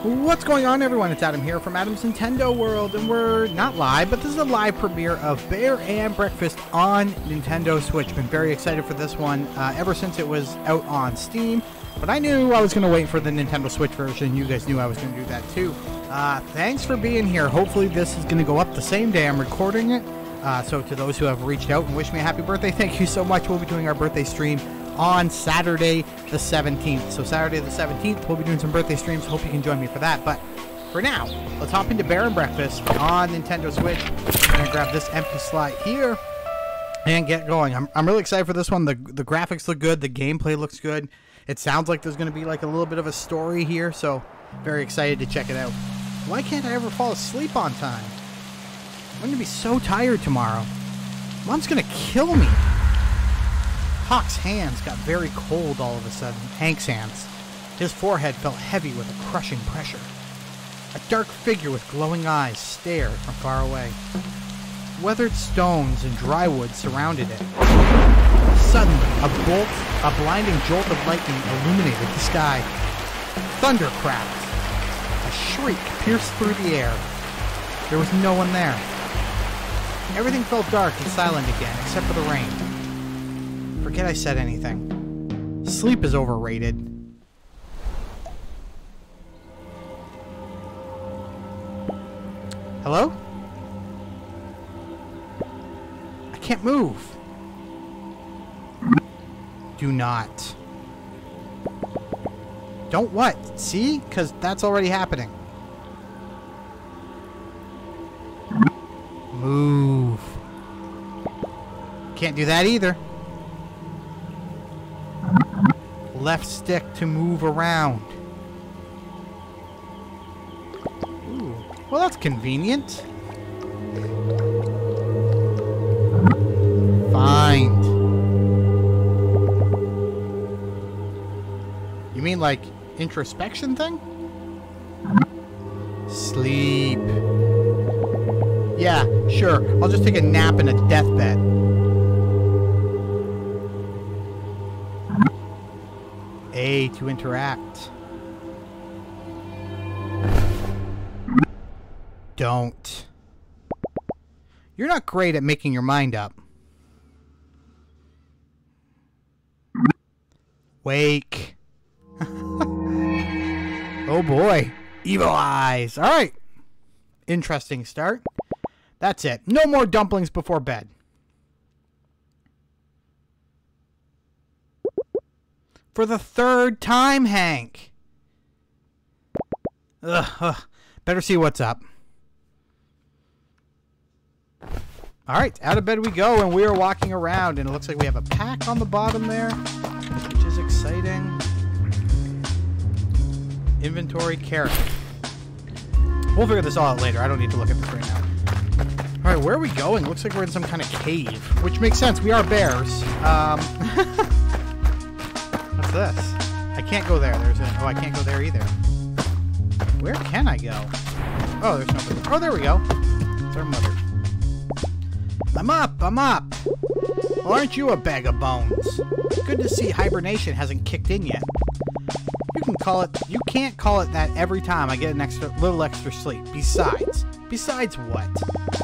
What's going on, everyone? It's Adam here from Adam's Nintendo World, and we're not live, but this is a live premiere of Bear and Breakfast on Nintendo Switch. Been very excited for this one ever since it was out on Steam, but I knew I was going to wait for the Nintendo Switch version. You guys knew I was going to do that too. Thanks for being here. Hopefully this is going to go up the same day I'm recording it. So to those who have reached out and wished me a happy birthday, thank you so much. We'll be doing our birthday stream on Saturday the 17th. So Saturday the 17th, we'll be doing some birthday streams. Hope you can join me for that. But for now, let's hop into Bear and Breakfast on Nintendo Switch. I'm going to grab this empty slot here and get going. I'm really excited for this one. The graphics look good. The gameplay looks good. It sounds like there's going to be like a little bit of a story here. So very excited to check it out. Why can't I ever fall asleep on time? I'm going to be so tired tomorrow. Mom's going to kill me. Hawk's hands got very cold all of a sudden. Hank's hands. His forehead felt heavy with a crushing pressure. A dark figure with glowing eyes stared from far away. Weathered stones and dry wood surrounded it. Suddenly, a blinding jolt of lightning illuminated the sky. Thunder cracked. A shriek pierced through the air. There was no one there. Everything felt dark and silent again, except for the rain. Forget I said anything. Sleep is overrated. Hello? I can't move. Do not. Don't what? See? Because that's already happening. Move. Can't do that either. Left stick to move around. Ooh. Well, that's convenient. Find. You mean like introspection thing? Sleep. Yeah, sure. I'll just take a nap in a deathbed. A to interact. Don't. You're not great at making your mind up. Wake. Oh boy. Evil eyes. Alright. Interesting start. That's it. No more dumplings before bed. For the third time, Hank. Ugh. Better see what's up. Alright, out of bed we go, and we are walking around, and it looks like we have a pack on the bottom there, which is exciting. Inventory, carrot. We'll figure this all out later. I don't need to look at this right now. Alright, where are we going? Looks like we're in some kind of cave, which makes sense. We are bears. What's this? I can't go there. Oh, I can't go there either. Where can I go? Oh, there's nobody. Oh, there we go. It's our mother. I'm up. Well, aren't you a bag of bones? Good to see hibernation hasn't kicked in yet. You can't call it that every time I get a little extra sleep. Besides what?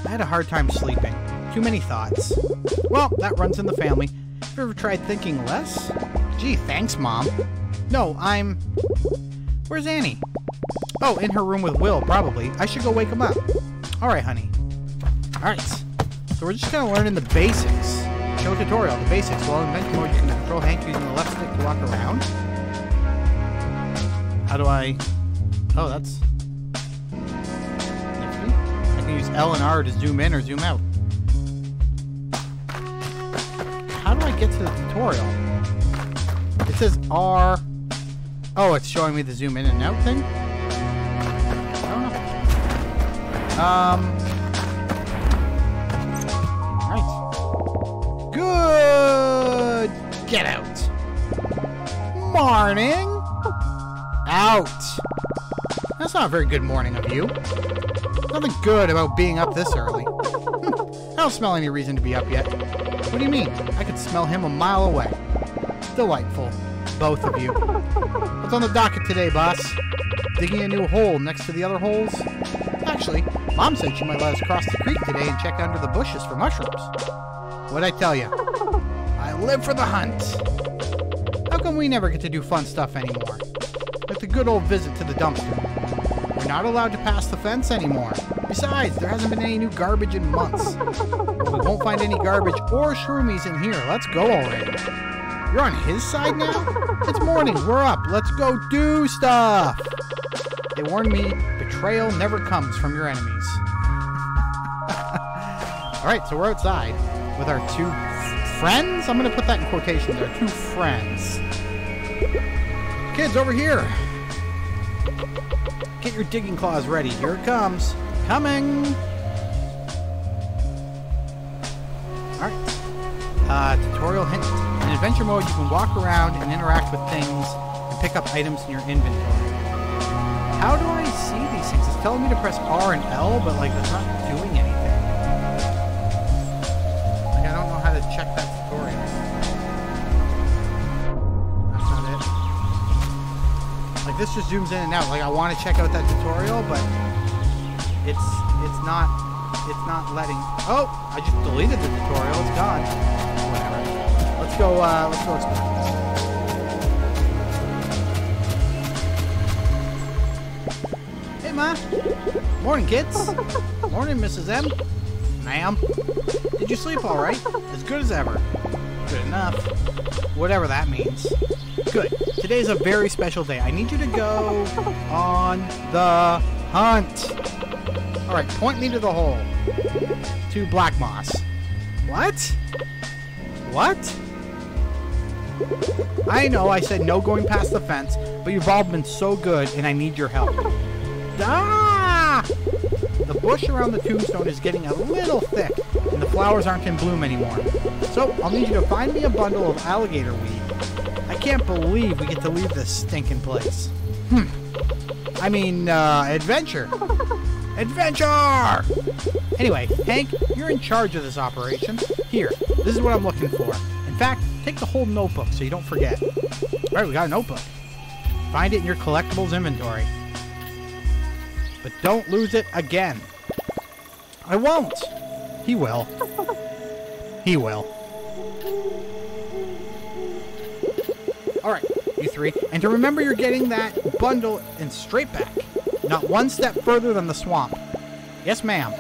I had a hard time sleeping. Too many thoughts. Well, that runs in the family. Have you ever tried thinking less? Gee, thanks, Mom. No, Where's Annie? Oh, in her room with Will, probably. I should go wake him up. Alright, honey. Alright. So we're just kind of learning the basics. Show tutorial, the basics. While in adventure mode, you can control Hank using the left stick to walk around. How do I... Oh, that's... nifty. I can use L and R to zoom in or zoom out. How do I get to the tutorial? It says R. Oh, it's showing me the zoom in and out thing? I don't know. Right. Good. Get out. Morning. Out. That's not a very good morning of you. Nothing good about being up this early. I don't smell any reason to be up yet. What do you mean? I could smell him a mile away. Delightful. Both of you. What's on the docket today, boss? Digging a new hole next to the other holes? Actually, Mom said she might let us cross the creek today and check under the bushes for mushrooms. What'd I tell you? I live for the hunt. How come we never get to do fun stuff anymore? Like the good old visit to the dumpster. We're not allowed to pass the fence anymore. Besides, there hasn't been any new garbage in months. We won't find any garbage or shroomies in here. Let's go already. You're on his side now? It's morning. We're up. Let's go do stuff. They warned me, betrayal never comes from your enemies. Alright, so we're outside with our two friends? I'm going to put that in quotations. Our two friends. Kids, over here. Get your digging claws ready. Here it comes. Coming. Alright. Tutorial hint. In adventure mode, you can walk around and interact with things and pick up items in your inventory. How do I see these things? It's telling me to press R and L, but like it's not doing anything. Like I don't know how to check that tutorial. That's not it. Like this just zooms in and out. Like I want to check out that tutorial, but it's not letting. Oh, I just deleted the tutorial. It's gone. Whatever. Let's go explore this. Hey, Ma. Morning, kids. Morning, Mrs. M. Ma'am. Did you sleep all right? As good as ever. Good enough. Whatever that means. Good. Today's a very special day. I need you to go on the hunt. All right, point me to the hole. To black moss. What? What? I know I said no going past the fence, but you've all been so good, and I need your help. Ah! The bush around the tombstone is getting a little thick, and the flowers aren't in bloom anymore. So, I'll need you to find me a bundle of alligator weed. I can't believe we get to leave this stinking place. I mean, adventure. Adventure! Anyway, Hank, you're in charge of this operation. Here, this is what I'm looking for. In fact, take the whole notebook so you don't forget. Alright, we got a notebook. Find it in your collectibles inventory. But don't lose it again. I won't. He will. He will. Alright, you three. And to remember you're getting that bundle and straight back. Not one step further than the swamp. Yes, ma'am.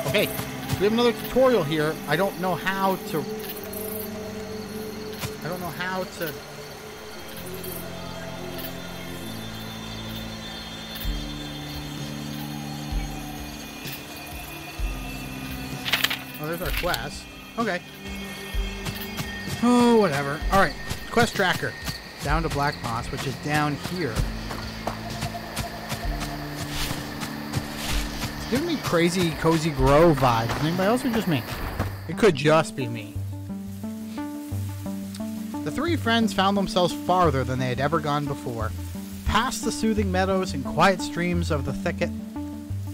Okay, we have another tutorial here. I don't know how to... Oh, there's our quest. Okay. Oh, whatever. Alright, quest tracker. Down to Black Moss, which is down here. It's giving me crazy Cozy Grove vibes. Anybody else or just me? It could just be me. The three friends found themselves farther than they had ever gone before. Past the soothing meadows and quiet streams of the thicket.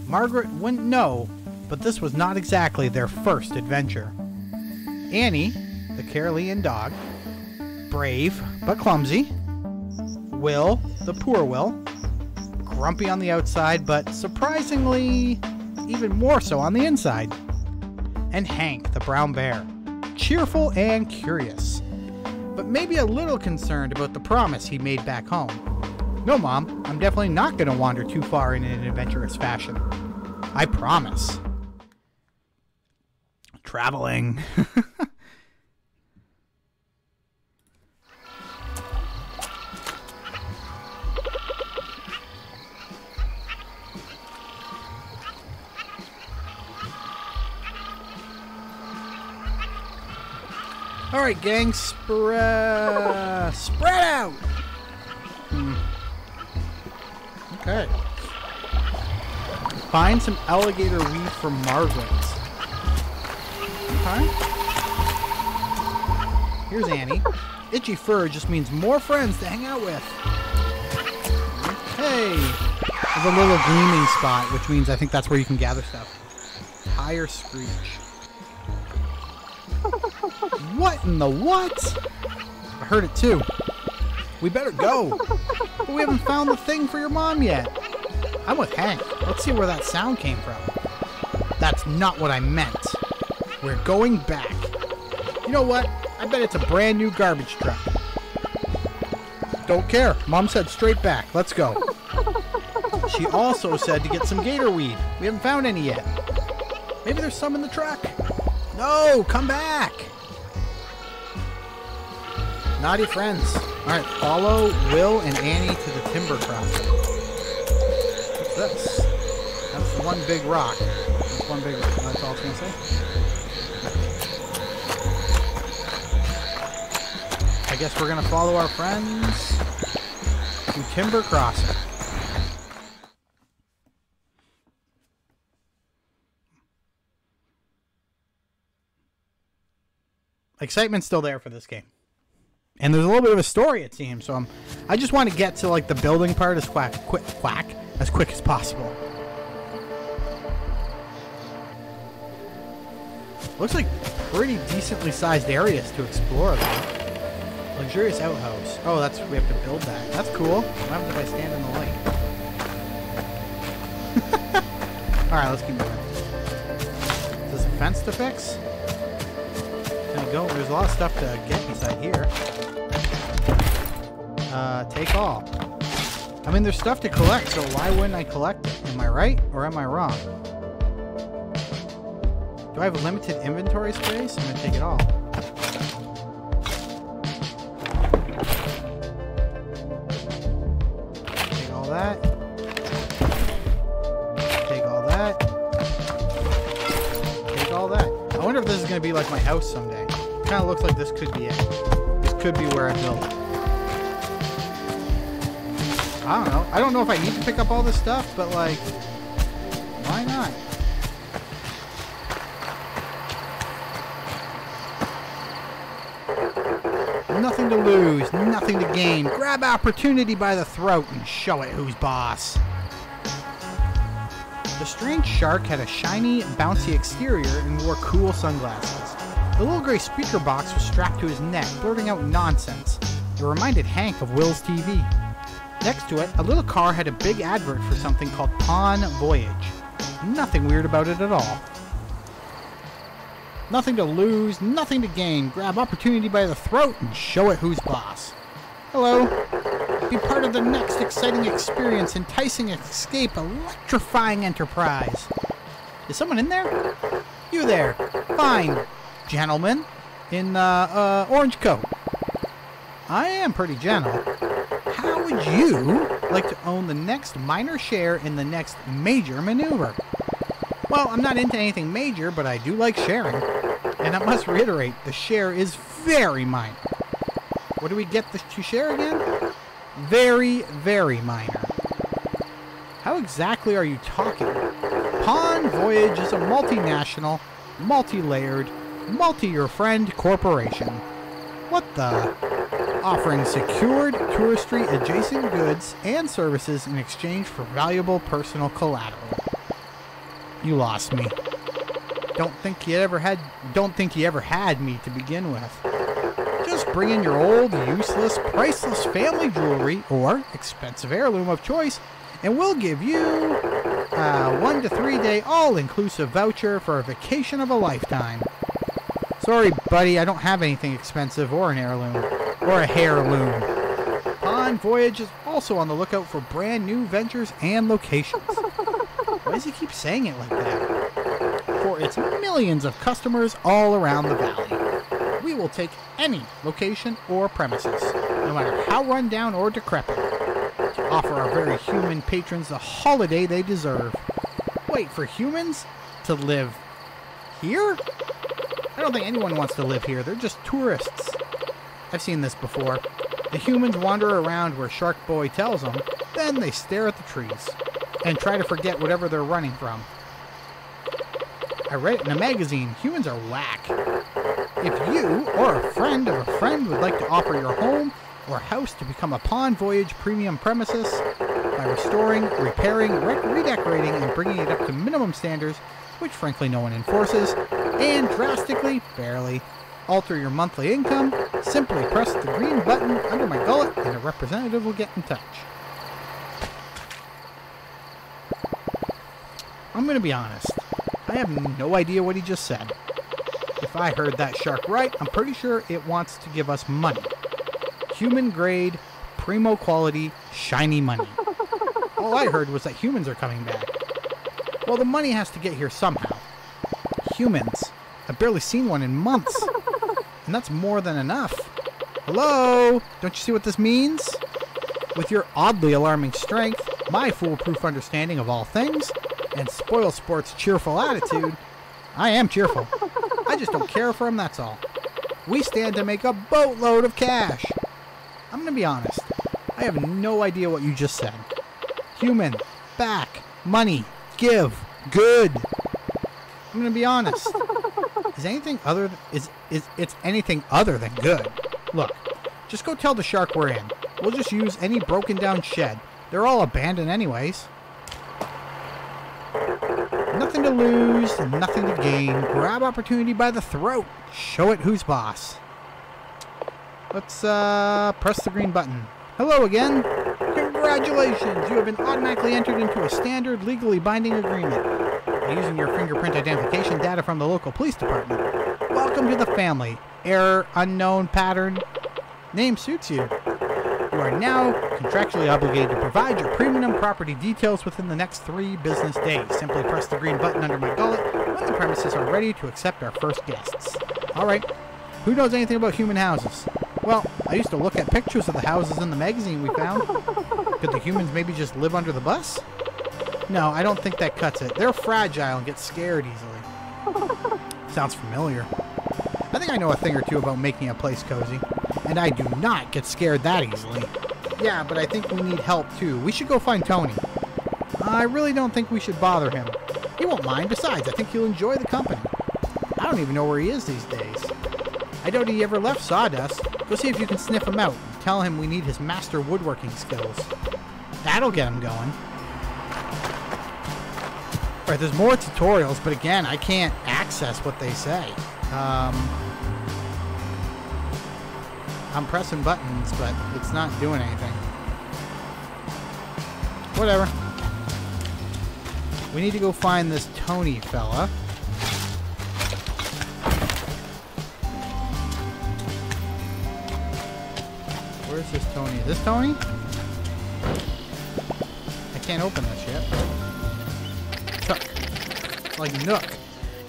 Margaret wouldn't know, but this was not exactly their first adventure. Annie, the Carolean dog, brave but clumsy. Will, the poor Will, grumpy on the outside but surprisingly even more so on the inside. And Hank, the brown bear, cheerful and curious, but maybe a little concerned about the promise he made back home. No, Mom, I'm definitely not going to wander too far in an adventurous fashion. I promise. Traveling. All right, gang, spread out. Okay. Find some alligator weed for Margaret. Okay. Here's Annie. Itchy fur just means more friends to hang out with. Okay. There's a little gleaming spot, which means I think that's where you can gather stuff. Higher screech. What in the what? I heard it too. We better go. But we haven't found the thing for your mom yet. I'm with Hank. Let's see where that sound came from. That's not what I meant. We're going back. You know what? I bet it's a brand new garbage truck. Don't care. Mom said straight back. Let's go. She also said to get some gator weed. We haven't found any yet. Maybe there's some in the truck. No, come back. Naughty friends. Alright, follow Will and Annie to the timber crossing. What's this? That's one big rock. That's one big rock. That's all I was going to say. I guess we're going to follow our friends to timber crossing. Excitement's still there for this game. And there's a little bit of a story, it seems, so I just want to get to like the building part as quick as possible. Looks like pretty decently sized areas to explore, though. Luxurious outhouse. Oh, we have to build that. That's cool. What happens if I stand in the light? Alright, let's keep moving. Is this a fence to fix? Can I go? There's a lot of stuff to get beside here. Take all. I mean, there's stuff to collect, so why wouldn't I collect it? Am I right or am I wrong? Do I have a limited inventory space? I'm gonna take it all. Take all that. Take all that. Take all that. I wonder if this is gonna be like my house someday. It kind of looks like this could be it. This could be where I build it. I don't know. I don't know if I need to pick up all this stuff, but like, why not? Nothing to lose, nothing to gain. Grab opportunity by the throat and show it who's boss. The strange shark had a shiny, bouncy exterior and wore cool sunglasses. The little gray speaker box was strapped to his neck, blurting out nonsense. It reminded Hank of Will's TV. Next to it, a little car had a big advert for something called Pawn Voyage. Nothing weird about it at all. Nothing to lose, nothing to gain. Grab opportunity by the throat and show it who's boss. Hello. Be part of the next exciting experience, enticing escape, electrifying enterprise. Is someone in there? You there. Fine, gentleman. In, orange coat. I am pretty gentle. How would you like to own the next minor share in the next major maneuver? Well, I'm not into anything major, but I do like sharing. And I must reiterate, the share is very minor. What do we get to share again? Very, very minor. How exactly are you talking? Pawn Voyage is a multinational, multi-layered, multi-your-friend corporation. What the? Offering secured touristy adjacent goods and services in exchange for valuable personal collateral. You lost me. Don't think you ever had me to begin with. Just bring in your old, useless, priceless family jewelry or expensive heirloom of choice, and we'll give you a 1 to 3 day all-inclusive voucher for a vacation of a lifetime. Sorry, buddy, I don't have anything expensive or an heirloom. Or a heirloom. Pawn Voyage is also on the lookout for brand new ventures and locations. Why does he keep saying it like that? For its millions of customers all around the valley. We will take any location or premises, no matter how run down or decrepit, to offer our very human patrons the holiday they deserve. Wait, for humans to live here? I don't think anyone wants to live here. They're just tourists. I've seen this before. The humans wander around where Shark Boy tells them, then they stare at the trees and try to forget whatever they're running from. I read it in a magazine. Humans are whack. If you or a friend of a friend would like to offer your home or house to become a Pawn Voyage premium premises by restoring, repairing, redecorating, and bringing it up to minimum standards, which frankly no one enforces, and drastically, barely, alter your monthly income, simply press the green button under my gullet and representative will get in touch. I'm going to be honest. I have no idea what he just said. If I heard that shark right, I'm pretty sure it wants to give us money. Human grade, primo quality, shiny money. All I heard was that humans are coming back. Well, the money has to get here somehow. Humans. I've barely seen one in months. And that's more than enough. Hello? Don't you see what this means? With your oddly alarming strength, my foolproof understanding of all things, and Spoil Sport's cheerful attitude, I am cheerful. I just don't care for him, that's all. We stand to make a boatload of cash. I'm going to be honest. I have no idea what you just said. Human, back, money, give, good. I'm going to be honest. Is anything other it's anything other than good. Look, just go tell the shark we're in. We'll just use any broken down shed. They're all abandoned anyways. Nothing to lose, nothing to gain. Grab opportunity by the throat. Show it who's boss. Let's press the green button. Hello again. Congratulations, you have been automatically entered into a standard legally binding agreement. Using your fingerprint identification data from the local police department. Welcome to the family. Error, unknown pattern. Name suits you. You are now contractually obligated to provide your premium property details within the next 3 business days. Simply press the green button under my gullet when the premises are ready to accept our first guests. Alright, who knows anything about human houses? Well, I used to look at pictures of the houses in the magazine we found. Could the humans maybe just live under the bus? No, I don't think that cuts it. They're fragile and get scared easily. Sounds familiar. I think I know a thing or two about making a place cozy. And I do not get scared that easily. Yeah, but I think we need help too. We should go find Tony. I really don't think we should bother him. He won't mind. Besides, I think he'll enjoy the company. I don't even know where he is these days. I doubt he ever left Sawdust. Go see if you can sniff him out and tell him we need his master woodworking skills. That'll get him going. Alright, there's more tutorials, but again, I can't access what they say. I'm pressing buttons, but it's not doing anything. Whatever. We need to go find this Tony fella. Where's this Tony? Is this Tony? I can't open this yet. Like Nook.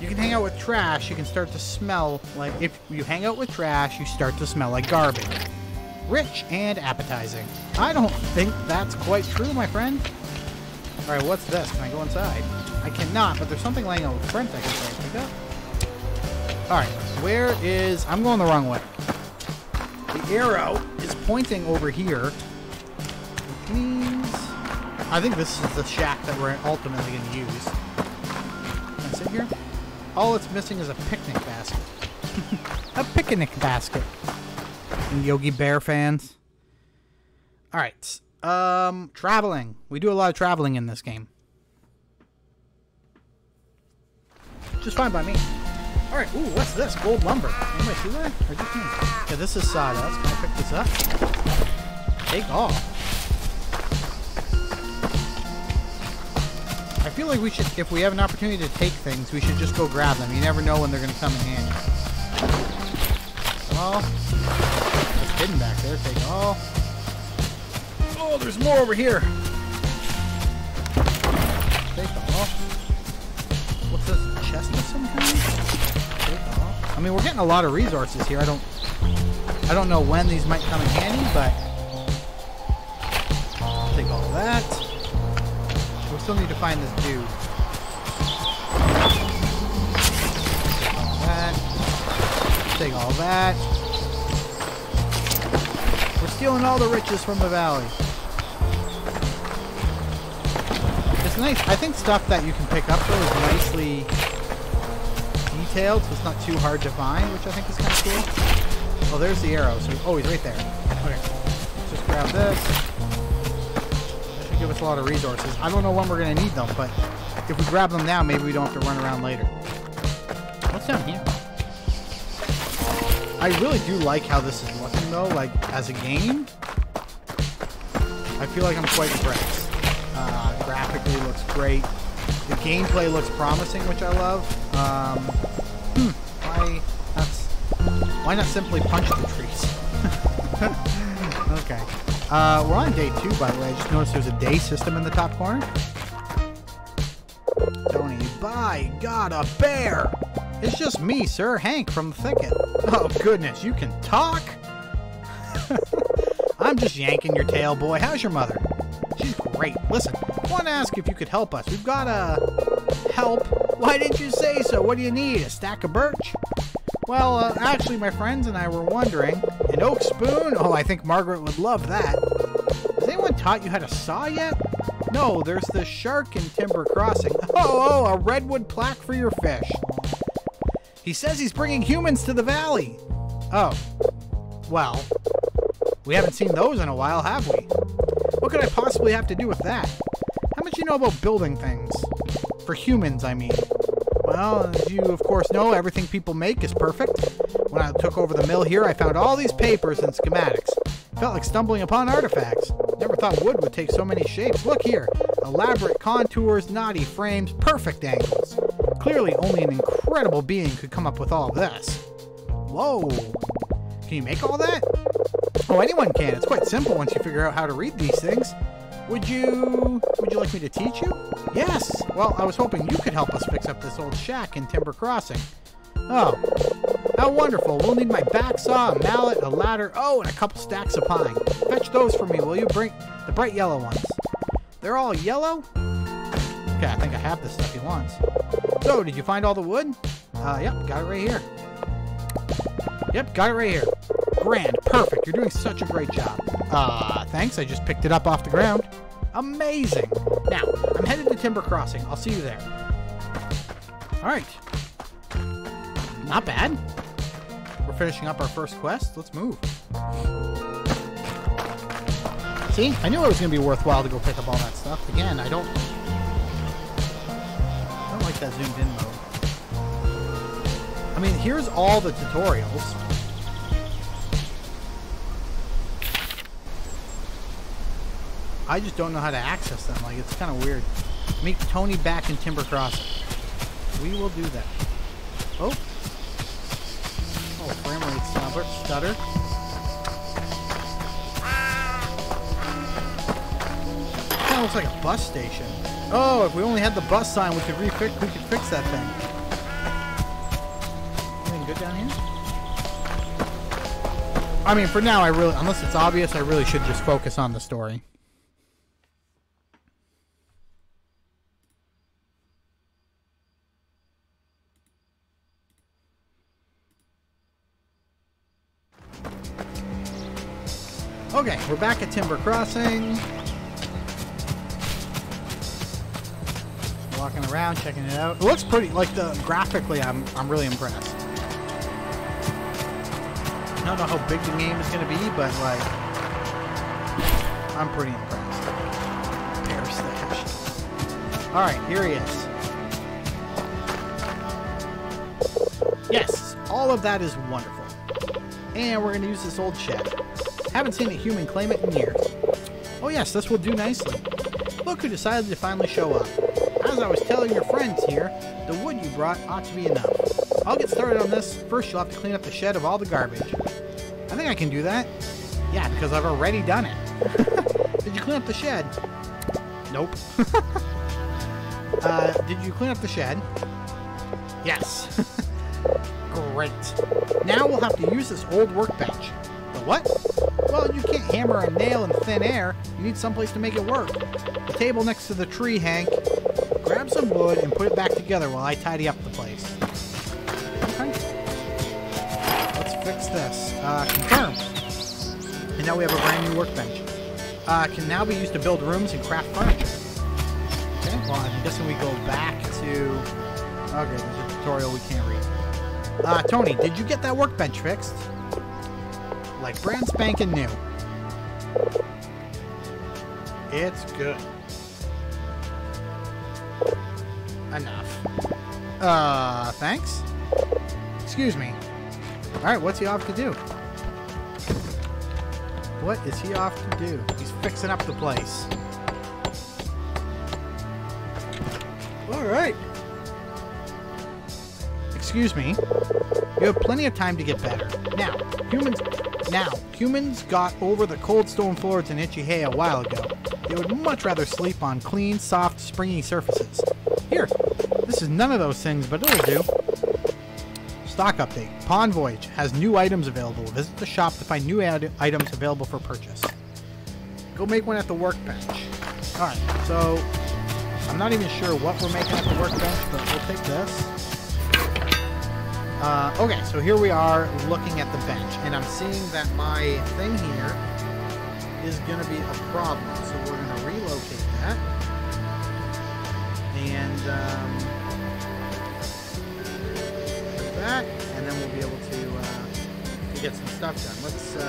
You can hang out with trash, you can start to smell like... If you hang out with trash, you start to smell like garbage. Rich and appetizing. I don't think that's quite true, my friend. Alright, what's this? Can I go inside? I cannot, but there's something laying out front I can try to pick up. Alright, where is... I'm going the wrong way. The arrow is pointing over here. Which means... I think this is the shack that we're ultimately going to use. Can I sit here? All it's missing is a picnic basket. A picnic basket. And Yogi Bear fans. Alright. Traveling. We do a lot of traveling in this game. Just fine by me. Alright, ooh, what's this? Gold lumber. Anybody see that? Or just me? Yeah, this is sawdust. Can I pick this up? Take off. I feel like we should, if we have an opportunity to take things, we should just go grab them. You never know when they're going to come in handy. Well, it's hidden back there. Take all. Oh, there's more over here. Take all. What's this? A chest of some kind? Take all. I mean, we're getting a lot of resources here. I don't know when these might come in handy, but take all that. We still need to find this dude. Take all that. We're stealing all the riches from the valley. It's nice. I think stuff that you can pick up though is nicely detailed, so it's not too hard to find, which I think is kind of cool. Oh, there's the arrow. So, oh, he's right there. Okay. Let's just grab this. Give us a lot of resources. I don't know when we're going to need them, but if we grab them now, maybe we don't have to run around later. What's down here? I really do like how this is looking, though, like, as a game. I feel like I'm quite impressed. Graphically looks great. The gameplay looks promising, which I love. Why not simply punch the trees? Okay. We're on day 2, by the way. I just noticed there's a day system in the top corner. Tony, by God, a bear! It's just me, sir, Hank from the thicket. Oh, goodness, you can talk? I'm just yanking your tail, boy. How's your mother? She's great. Listen, I want to ask if you could help us. We've got help. Why didn't you say so? What do you need? A stack of birch? Well, actually, my friends and I were wondering. An oak spoon? Oh, I think Margaret would love that. Has anyone taught you how to saw yet? No, there's the shark in Timber Crossing. Oh, a redwood plaque for your fish. He says he's bringing humans to the valley. Oh, well, we haven't seen those in a while, have we? What could I possibly have to do with that? How much you know about building things? For humans, I mean. Well, as you of course know, everything people make is perfect. When I took over the mill here, I found all these papers and schematics. Felt like stumbling upon artifacts. Never thought wood would take so many shapes. Look here. Elaborate contours, knotty frames, perfect angles. Clearly, only an incredible being could come up with all this. Whoa. Can you make all that? Oh, anyone can. It's quite simple once you figure out how to read these things. Would you like me to teach you? Yes. Well, I was hoping you could help us fix up this old shack in Timber Crossing. Oh, how wonderful. We'll need my back saw, a mallet, a ladder, oh, and a couple stacks of pine. Fetch those for me, will you? Bring the bright yellow ones. They're all yellow? Okay, I think I have the stuff he wants. So, did you find all the wood? Yep, got it right here. Yep, got it right here. Grand, perfect. You're doing such a great job. Thanks. I just picked it up off the ground. Amazing. Now, I'm headed to Timber Crossing. I'll see you there. All right. Not bad. We're finishing up our first quest. Let's move. See? I knew it was going to be worthwhile to go pick up all that stuff. Again, I don't like that zoomed in mode. I mean, here's all the tutorials. I just don't know how to access them. Like, it's kind of weird. Meet Tony back in Timber Crossing. We will do that. Oh. Oh, frame rate stutter. Kind of looks like a bus station. Oh, if we only had the bus sign, we could fix that thing. Anything good down here? I mean, for now, unless it's obvious, I really should just focus on the story. Okay, we're back at Timber Crossing. Walking around, checking it out. It looks pretty, like, graphically, I'm really impressed. I don't know how big the game is going to be, but, like, I'm pretty impressed. Bear stash. Alright, here he is. Yes, all of that is wonderful. And we're going to use this old shed. Haven't seen a human claim it in years. Oh yes, this will do nicely. Look who decided to finally show up. As I was telling your friends here, the wood you brought ought to be enough. I'll get started on this. First, you'll have to clean up the shed of all the garbage. I think I can do that. Yeah, because I've already done it. Did you clean up the shed? Nope. Did you clean up the shed? Yes. Great. Now we'll have to use this old workbench. The what? Well, you can't hammer a nail in thin air. You need someplace to make it work. The table next to the tree, Hank. Grab some wood and put it back together while I tidy up the place. Okay. Let's fix this. Confirm. And now we have a brand new workbench. Can now be used to build rooms and craft furniture. Okay, well, I'm guessing we go back to... Okay, there's a tutorial we can't read. Tony, did you get that workbench fixed? Like brand spanking new. It's good. Enough. Thanks? Excuse me. Alright, what's he off to do? What is he off to do? He's fixing up the place. Alright. Excuse me. You have plenty of time to get better. Humans got over the cold stone floors and itchy hay a while ago. They would much rather sleep on clean, soft, springy surfaces. Here, this is none of those things, but it'll do. Stock update. Pond Voyage has new items available. Visit the shop to find new items available for purchase. Go make one at the workbench. Alright, so I'm not even sure what we're making at the workbench, but we'll take this. Okay, so here we are looking at the bench, and I'm seeing that my thing here is going to be a problem. So we're going to relocate that. And like that, and then we'll be able to get some stuff done. Let's go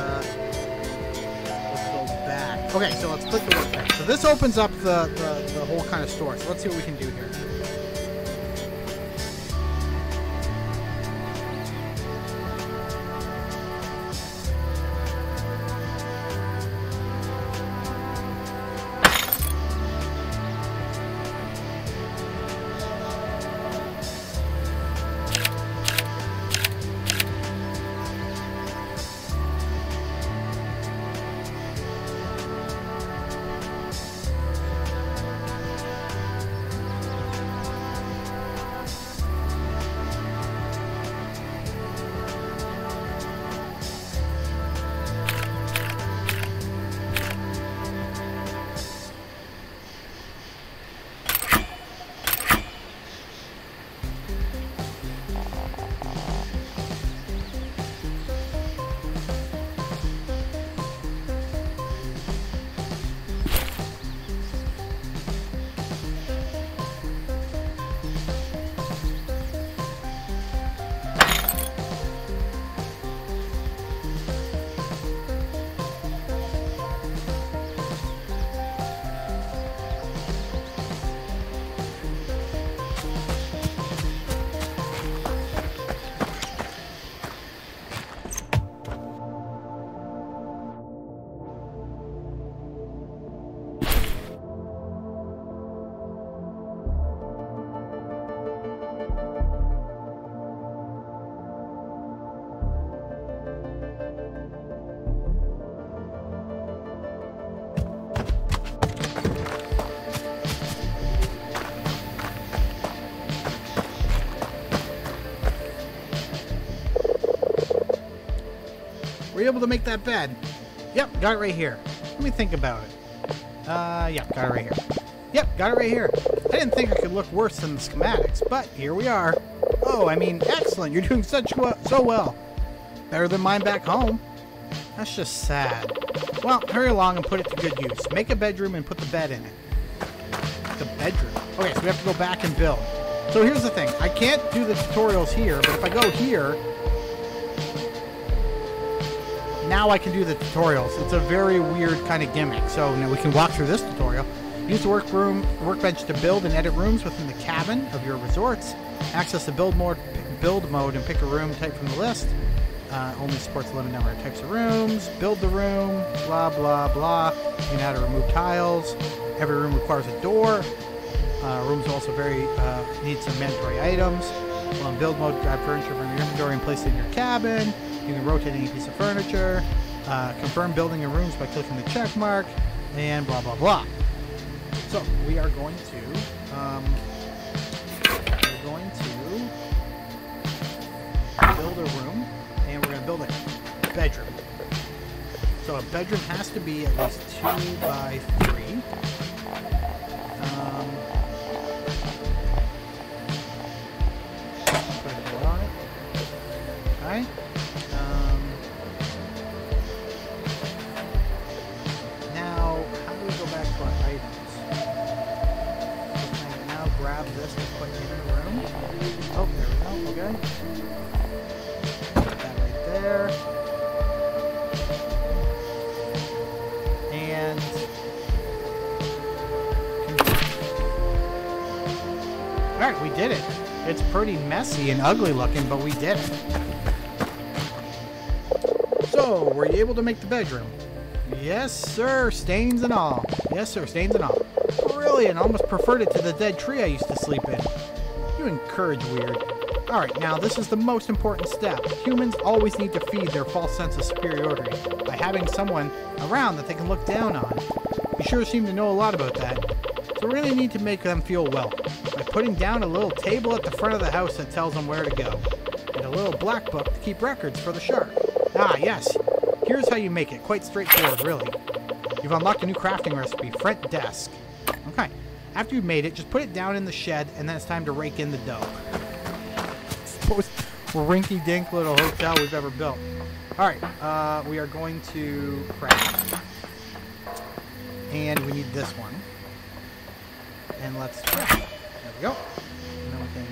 back. Okay, so let's click the workbench. So this opens up the whole kind of store. So let's see what we can do here. Were you able to make that bed? Yep, got it right here. Let me think about it. Yep, got it right here. Yep, got it right here. I didn't think it could look worse than the schematics, but here we are. Oh, I mean, excellent. You're doing so well. Better than mine back home. That's just sad. Well, hurry along and put it to good use. Make a bedroom and put the bed in it. The bedroom? Okay, so we have to go back and build. So here's the thing. I can't do the tutorials here, but if I go here, now I can do the tutorials. It's a very weird kind of gimmick. So now we can walk through this tutorial. Use the workbench to build and edit rooms within the cabin of your resorts. Access the build mode and pick a room type from the list. Only supports a limited number of types of rooms. Build the room, blah, blah, blah. You can add or remove tiles. Every room requires a door. Rooms also need some mandatory items. While in build mode, grab furniture from your inventory and place it in your cabin. You can rotate any piece of furniture. Confirm building your rooms by clicking the check mark. And blah, blah, blah. So, we are going to build a room, and we're going to build a bedroom. So a bedroom has to be at least 2 by 3. Put a door on it. Okay. Now, how do we go back to our items? Can I now grab this and put it in the room? Oh, there we go. Okay. Put that right there. And alright, we did it. It's pretty messy and ugly looking, but we did it. So, were you able to make the bedroom? Yes, sir. Stains and all. Yes, sir. Stains and all. Brilliant. Almost preferred it to the dead tree I used to sleep in. You encourage weird. Alright, now this is the most important step. Humans always need to feed their false sense of superiority by having someone around that they can look down on. You sure seem to know a lot about that. So we really need to make them feel welcome by putting down a little table at the front of the house that tells them where to go. And a little black book to keep records for the shark. Ah, yes. Here's how you make it. Quite straightforward, really. You've unlocked a new crafting recipe, front desk. Okay. After you've made it, just put it down in the shed, and then it's time to rake in the dough. Most rinky-dink little hotel we've ever built. Alright, we are going to craft. And we need this one. And let's craft. There we go. And then we can...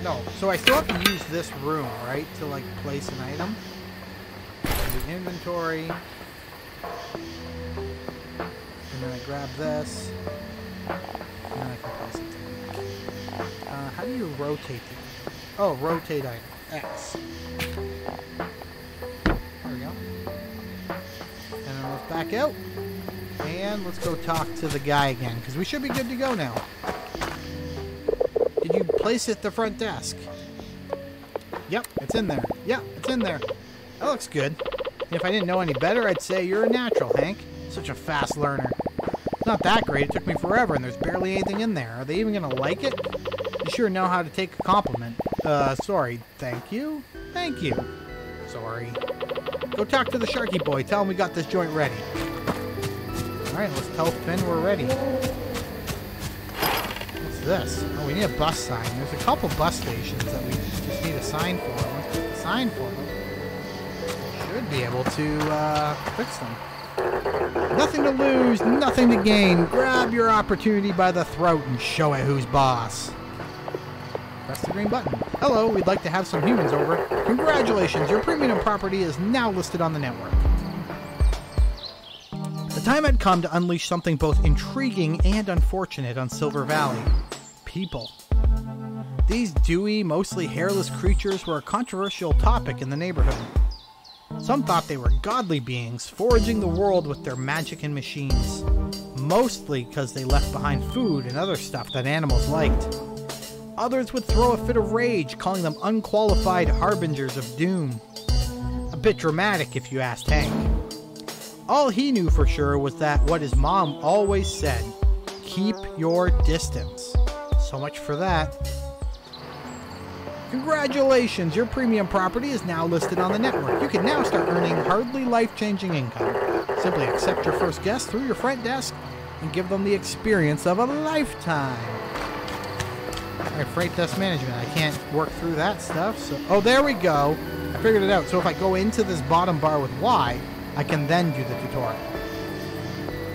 No, so I still have to use this room, right? To, like, place an item. Do inventory. And then I grab this. And then I can place it. How do you rotate it? Oh, rotate item. X. There we go. And then let's back out. And let's go talk to the guy again, because we should be good to go now. Did you place it at the front desk? Yep, it's in there. Yep, it's in there. That looks good. And if I didn't know any better, I'd say you're a natural, Hank. Such a fast learner. It's not that great. It took me forever, and there's barely anything in there. Are they even going to like it? You sure know how to take a compliment. Sorry. Thank you? Thank you. Sorry. Go talk to the Sharky boy. Tell him we got this joint ready. Alright, let's tell Finn we're ready. What's this? Oh, we need a bus sign. There's a couple bus stations that we just need a sign for. Let's get the sign for them. Should be able to, fix them. Nothing to lose, nothing to gain. Grab your opportunity by the throat and show it who's boss. Press the green button. Hello, we'd like to have some humans over. Congratulations, your premium property is now listed on the network. The time had come to unleash something both intriguing and unfortunate on Silver Valley. People. These dewy, mostly hairless creatures were a controversial topic in the neighborhood. Some thought they were godly beings, foraging the world with their magic and machines. Mostly because they left behind food and other stuff that animals liked. Others would throw a fit of rage, calling them unqualified harbingers of doom. A bit dramatic, if you asked Hank. All he knew for sure was that what his mom always said, keep your distance. So much for that. Congratulations, your premium property is now listed on the network. You can now start earning hardly life-changing income. Simply accept your first guest through your front desk and give them the experience of a lifetime. Alright, freight desk management. I can't work through that stuff. So, oh, there we go. I figured it out. So if I go into this bottom bar with Y, I can then do the tutorial.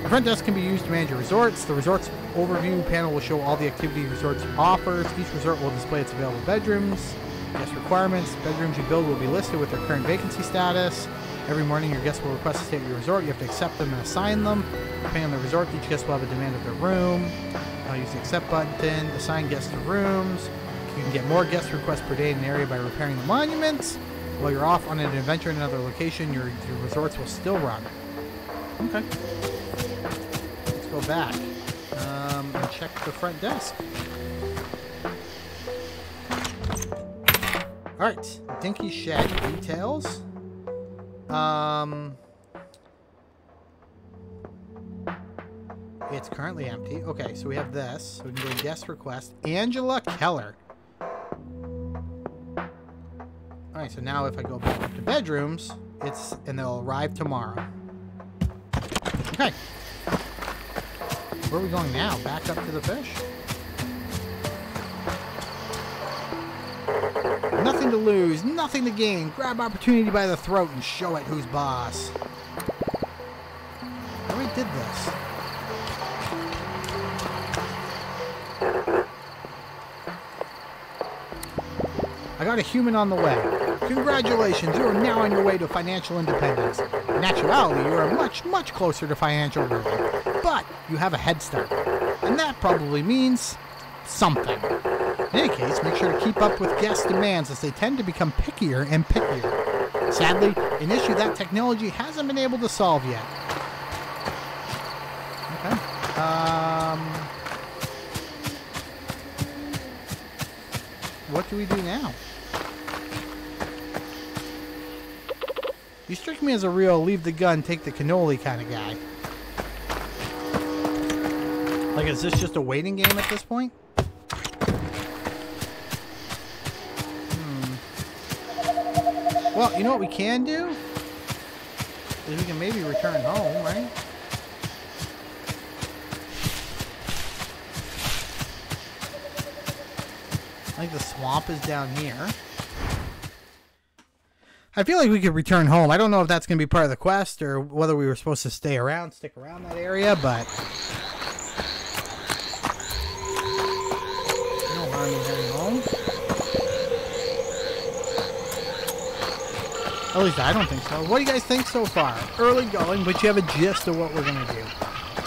The front desk can be used to manage your resorts. The resorts overview panel will show all the activities resorts offers. Each resort will display its available bedrooms, guest requirements. Bedrooms you build will be listed with their current vacancy status. Every morning your guests will request to stay at your resort. You have to accept them and assign them. Depending on the resort, each guest will have a demand of their room. I'll use the accept button, assign guests to rooms. You can get more guest requests per day in an area by repairing the monuments. While you're off on an adventure in another location, your resorts will still run. Okay. Let's go back and check the front desk. Alright, Dinky Shed details. It's currently empty. Okay, so we have this. So we can go guest request. Angela Keller. Alright, so now if I go back up to bedrooms, and they'll arrive tomorrow. Okay. Where are we going now? Back up to the fish? Nothing to lose, nothing to gain. Grab opportunity by the throat and show it who's boss. I already did this. I got a human on the way. Congratulations, you are now on your way to financial independence. In actuality, you are much, much closer to financial ruin. But you have a head start. And that probably means something. In any case, make sure to keep up with guest demands as they tend to become pickier and pickier. Sadly, an issue that technology hasn't been able to solve yet. Okay. What do we do now? You strike me as a real leave the gun, take the cannoli kind of guy. Like, is this just a waiting game at this point? Well, you know what we can do? Is we can maybe return home, right? I think the swamp is down here. I feel like we could return home. I don't know if that's going to be part of the quest or whether we were supposed to stick around that area, but no harm in heading home. At least I don't think so. What do you guys think so far? Early going, but you have a gist of what we're going to do.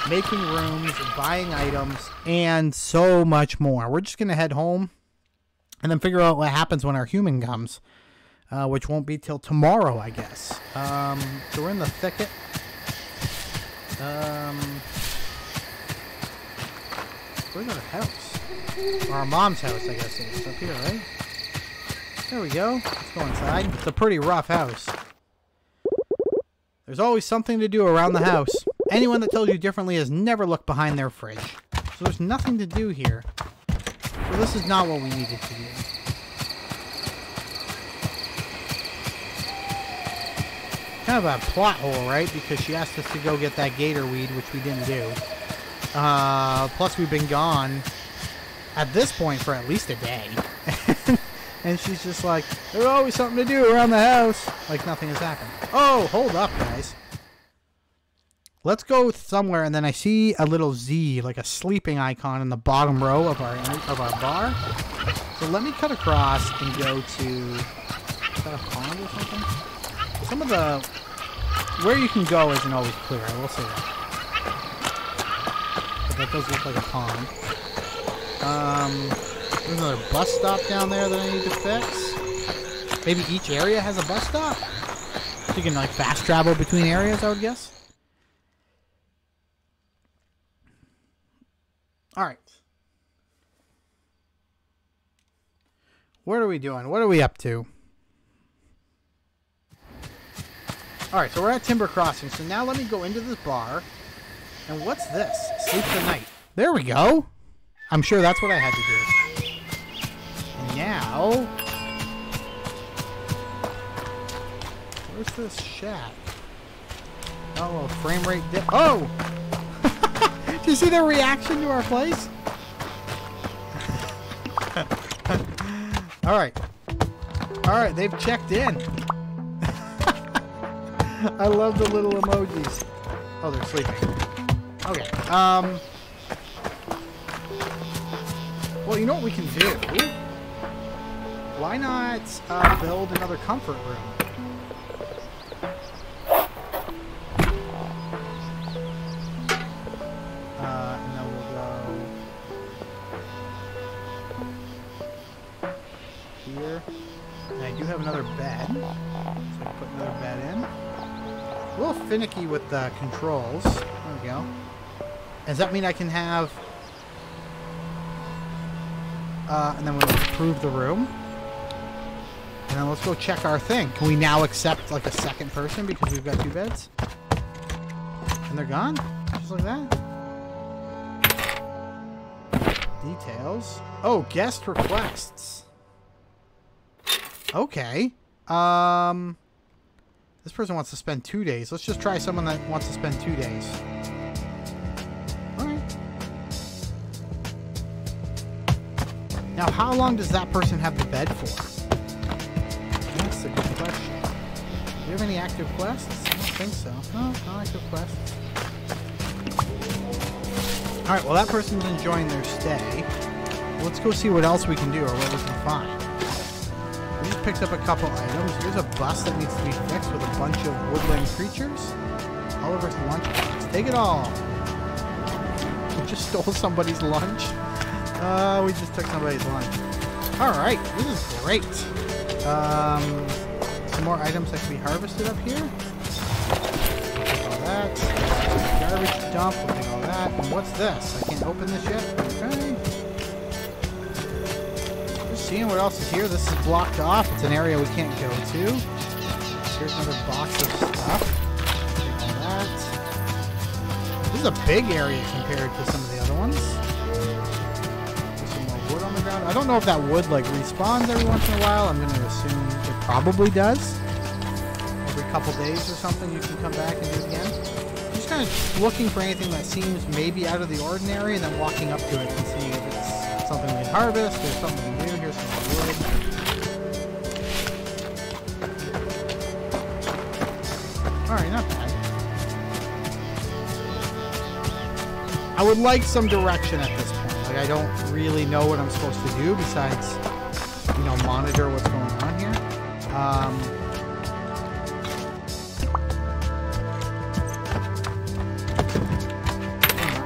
Making rooms, buying items, and so much more. We're just going to head home and then figure out what happens when our human comes. Which won't be till tomorrow, I guess. So we're in the thicket. Where's our house? Or our mom's house, I guess it is. Up here, right? There we go. Let's go inside. It's a pretty rough house. There's always something to do around the house. Anyone that tells you differently has never looked behind their fridge. So there's nothing to do here. So this is not what we needed to do. Kind of a plot hole, right? Because she asked us to go get that gator weed, which we didn't do. Plus, we've been gone at this point for at least a day. And she's just like, there's always something to do around the house. Like nothing has happened. Oh, hold up, guys. Let's go somewhere, and then I see a little Z, like a sleeping icon in the bottom row of our bar. So let me cut across and go to... Is that a pond or something? Some of the... Where you can go isn't always clear, I will say that. But that does look like a pond. There's another bus stop down there that I need to fix. Maybe each area has a bus stop? So you can, like, fast travel between areas, I would guess. Alright. What are we doing? What are we up to? Alright, so we're at Timber Crossing. So now let me go into this bar. And what's this? Sleep the night. There we go. I'm sure that's what I had to do. And now... Where's this shack? Oh, frame rate dip. Oh! Do you see their reaction to our place? Alright. Alright, they've checked in. I love the little emojis. Oh, they're sleeping. Okay. Well, you know what we can do? Why not build another comfort room? And then we'll go here. And I do have another bed. So I can put another bed in. A little finicky with the controls. There we go. Does that mean I can have... and then we'll improve the room. And then let's go check our thing. Can we now accept, like, a second person because we've got 2 beds? And they're gone? Just like that? Details. Oh, guest requests. Okay. This person wants to spend 2 days. Let's just try someone that wants to spend 2 days. Alright. Now, how long does that person have the bed for? That's a good question. Do you have any active quests? I don't think so. No, no active quests. Alright, well that person's enjoying their stay. Let's go see what else we can do or what we can find. We just picked up a couple items. Here's a bus that needs to be fixed with a bunch of woodland creatures. Oliver's lunchbox. Take it all. We just stole somebody's lunch. We just took somebody's lunch. Alright, this is great. some more items that can be harvested up here. We'll take all that. Garbage dump. We'll take all that. And what's this? I can't open this yet. Okay. Just seeing what else is here. This is blocked off. It's an area we can't go to. Here's another box of stuff. Take all that. This is a big area compared to some of the other ones. There's some more wood on the ground. I don't know if that wood like respawns every once in a while. I'm going to assume it probably does. Every couple days or something you can come back and do it again. I'm just kind of looking for anything that seems maybe out of the ordinary and then walking up to it and seeing if it's something we can harvest or something new. Here's some more wood. Alright, not bad. I would like some direction at this point. Like, I don't really know what I'm supposed to do besides, you know, monitor what's going on here.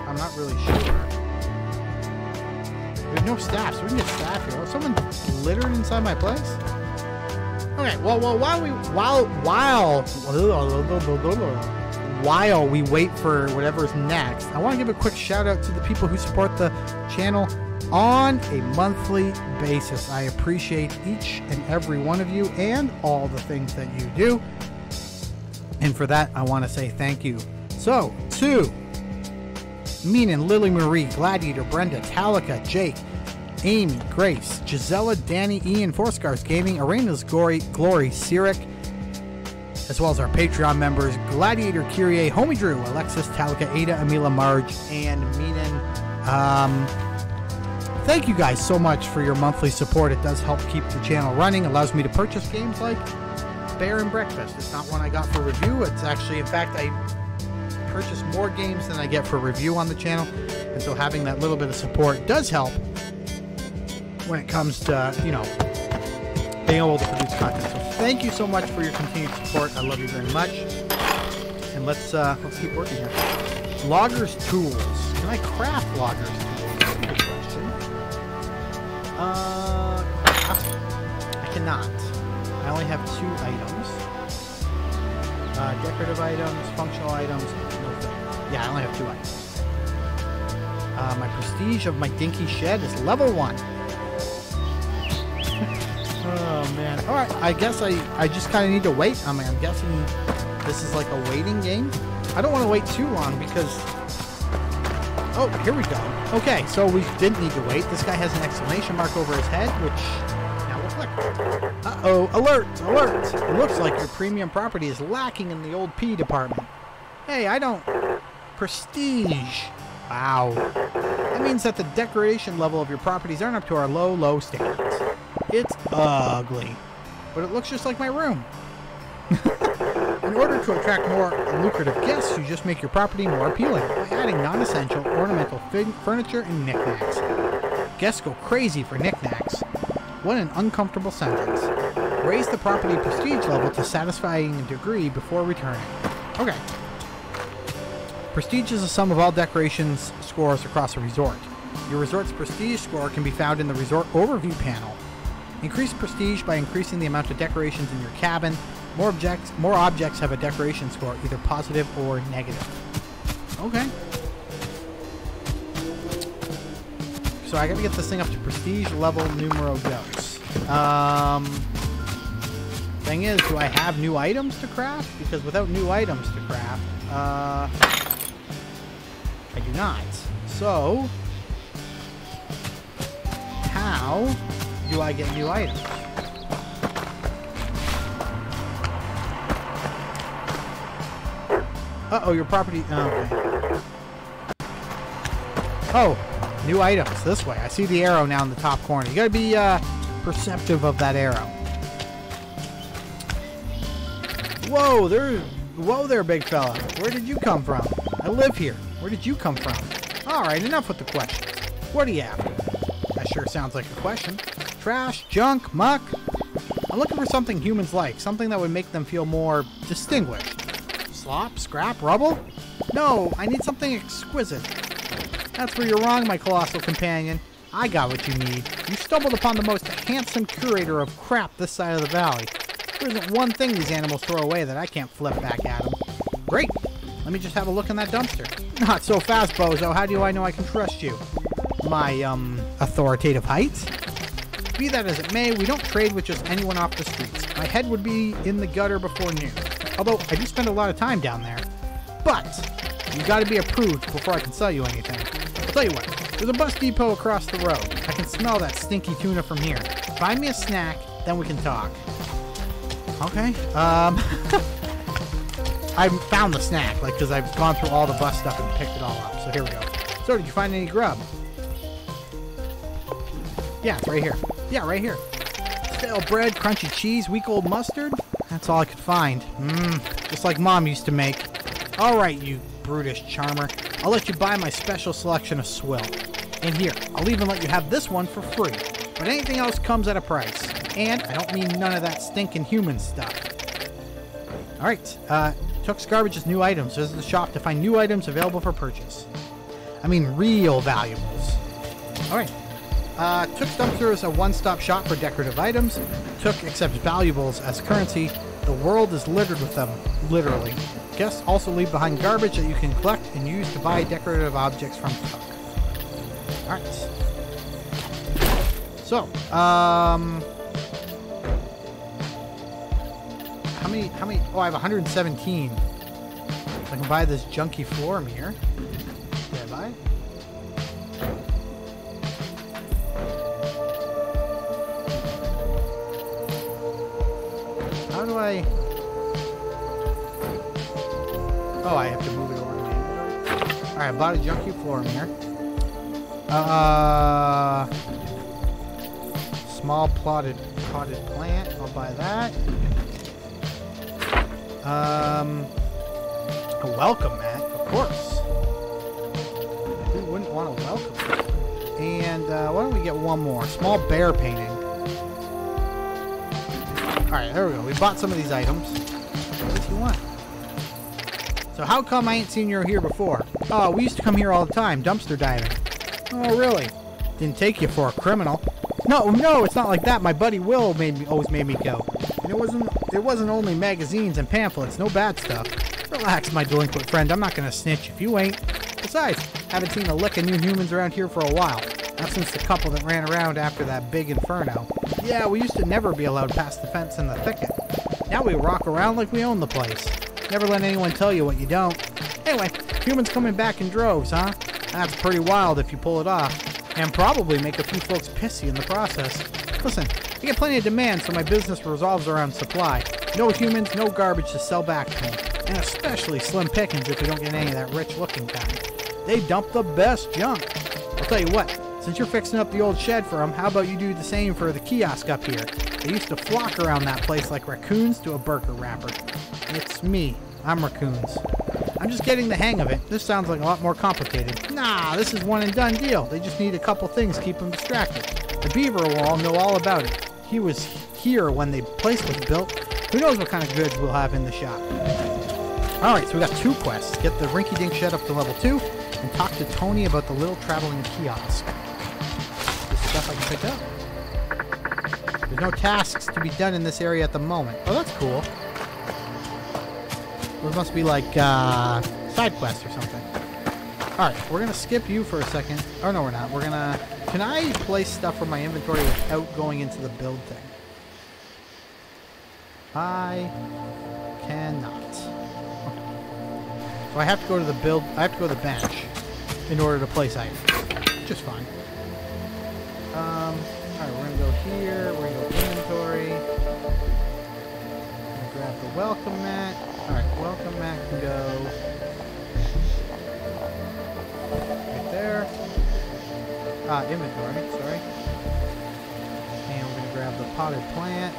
I'm not really sure. There's no staff, so we can get staff here. Oh, someone littered inside my place? Okay, well, while we wait for whatever's next, I want to give a quick shout out to the people who support the channel on a monthly basis. I appreciate each and every one of you and all the things that you do. And for that, I want to say thank you. So, to Meenan, Lily Marie, Gladiator, Brenda, Talika, Jake, Amy, Grace, Gisela, Danny, Ian, Four Scars Gaming, Arena's Glory, Cyric, as well as our Patreon members, Gladiator, Kyrie, Homie Drew, Alexis, Talika, Ada, Amila, Marge, and Meenan. Thank you guys so much for your monthly support. It does help keep the channel running, allows me to purchase games like Bear and Breakfast. It's not one I got for review. It's actually, in fact, I purchase more games than I get for review on the channel. And so having that little bit of support does help when it comes to, you know, being able to produce content. So thank you so much for your continued support. I love you very much. And let's keep working here. Loggers tools. Can I craft loggers tools? That's a good question. I cannot. I only have 2 items. Decorative items, functional items. Yeah, I only have 2 items. My prestige of my dinky shed is level 1. Oh man. Alright, I guess I just kind of need to wait. I mean, I'm guessing this is like a waiting game. I don't want to wait too long because... Oh, here we go. Okay, so we didn't need to wait. This guy has an exclamation mark over his head, which now will click. Uh-oh, alert, alert. It looks like your premium property is lacking in the old P department. Hey, I don't... Prestige. Wow. That means that the decoration level of your properties aren't up to our low standards. It's ugly, but it looks just like my room. In order to attract more lucrative guests, you just make your property more appealing by adding non-essential ornamental furniture and knickknacks. Guests go crazy for knickknacks. What an uncomfortable sentence. Raise the property prestige level to satisfying degree before returning. Okay. Prestige is the sum of all decorations scores across a resort. Your resort's prestige score can be found in the resort overview panel. Increase prestige by increasing the amount of decorations in your cabin. More objects have a decoration score, either positive or negative. Okay. So I gotta get this thing up to prestige level numero dos. Thing is, do I have new items to craft? Because without new items to craft, I do not. So, how do I get new items? Uh-oh, your property... Oh, okay. Oh, new items. This way. I see the arrow now in the top corner. You gotta be perceptive of that arrow. Whoa there, big fella. Where did you come from? I live here. Where did you come from? Alright, enough with the questions. What are you after? That sure sounds like a question. Trash, junk, muck. I'm looking for something humans like. Something that would make them feel more distinguished. Slop, scrap, rubble? No, I need something exquisite. That's where you're wrong, my colossal companion. I got what you need. You stumbled upon the most handsome curator of crap this side of the valley. There isn't one thing these animals throw away that I can't flip back at them. Great! Let me just have a look in that dumpster. Not so fast, bozo. How do I know I can trust you? My, authoritative heights? Be that as it may, we don't trade with just anyone off the streets. My head would be in the gutter before noon. Although, I do spend a lot of time down there. But, you gotta be approved before I can sell you anything. I'll tell you what, there's a bus depot across the road. I can smell that stinky tuna from here. Find me a snack, then we can talk. Okay, I found the snack, like, because I've gone through all the bus stuff and picked it all up. So here we go. So, did you find any grub? Yeah, it's right here. Yeah, right here. Stale bread, crunchy cheese, week old mustard. That's all I could find. Just like Mom used to make. All right, you brutish charmer. I'll let you buy my special selection of swill. And here, I'll even let you have this one for free. But anything else comes at a price. And I don't mean none of that stinking human stuff. All right, Took's Garbage's new items. Visit the shop to find new items available for purchase. I mean real valuables. All right. Took's Dumpster is a one-stop shop for decorative items. Took accepts valuables as currency. The world is littered with them, literally. Guests also leave behind garbage that you can collect and use to buy decorative objects from Took. All right. So, how many? Oh, I have 117. I can buy this junky floor mirror. Did I buy it? How do I... Oh, I have to move it over to my inventory. Alright, I bought a junky floor mirror. Small potted plant. I'll buy that. A welcome mat, of course. Who wouldn't want a welcome mat? And why don't we get one more? Small bear painting. Alright, there we go. We bought some of these items. What does he want? So how come I ain't seen you here before? Oh, we used to come here all the time, dumpster diving. Oh, really? Didn't take you for a criminal. No, it's not like that. My buddy Will always made me go. And it wasn't only magazines and pamphlets, no bad stuff. Relax, my delinquent friend. I'm not gonna snitch if you ain't. Besides, haven't seen a lick of new humans around here for a while. Not since the couple that ran around after that big inferno. Yeah, we used to never be allowed past the fence in the thicket. Now we rock around like we own the place. Never let anyone tell you what you don't. Anyway, humans coming back in droves, huh? That's pretty wild if you pull it off. And probably make a few folks pissy in the process. Listen, I get plenty of demand, so my business revolves around supply. No humans, no garbage to sell back to me. And especially slim pickings if you don't get any of that rich-looking kind. They dump the best junk. I'll tell you what, since you're fixing up the old shed for them, how about you do the same for the kiosk up here? They used to flock around that place like raccoons to a burger wrapper. It's me. I'm raccoons. I'm just getting the hang of it. This sounds like a lot more complicated. Nah, this is one and done deal. They just need a couple things to keep them distracted. The beaver will all know all about it. He was here when the place was built. Who knows what kind of goods we'll have in the shop. Alright, so we got 2 quests. Get the rinky-dink shed up to level 2, and talk to Tony about the little traveling kiosk. This stuff I can pick up. There's no tasks to be done in this area at the moment. Oh, that's cool. Those must be like, side quests or something. Alright, we're gonna skip you for a second. Oh, no, we're not. We're gonna... Can I place stuff from my inventory without going into the build thing? I cannot. Okay. So I have to go to the build... I have to go to the bench in order to place items. Just fine. Alright, we're gonna go here. We're gonna go inventory. I'm gonna grab the welcome mat. Alright, welcome mat can go right there. Inventory, sorry. And we're gonna grab the potted plant.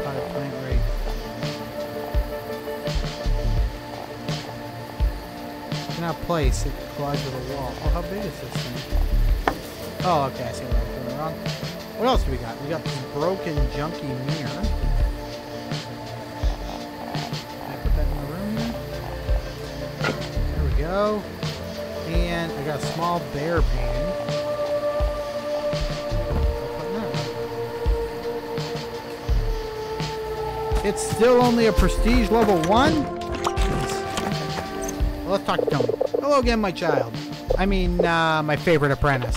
Potted plant right. Cannot place, it collides with a wall. Oh, how big is this thing? Oh, okay, I see what I'm doing wrong. What else do we got? We got this broken, junky mirror. Can I put that in the room here? There we go. And I got a small bear painting. It's still only a prestige level 1? Jeez. Well, let's talk to Tony. Hello again, my child. I mean, my favorite apprentice.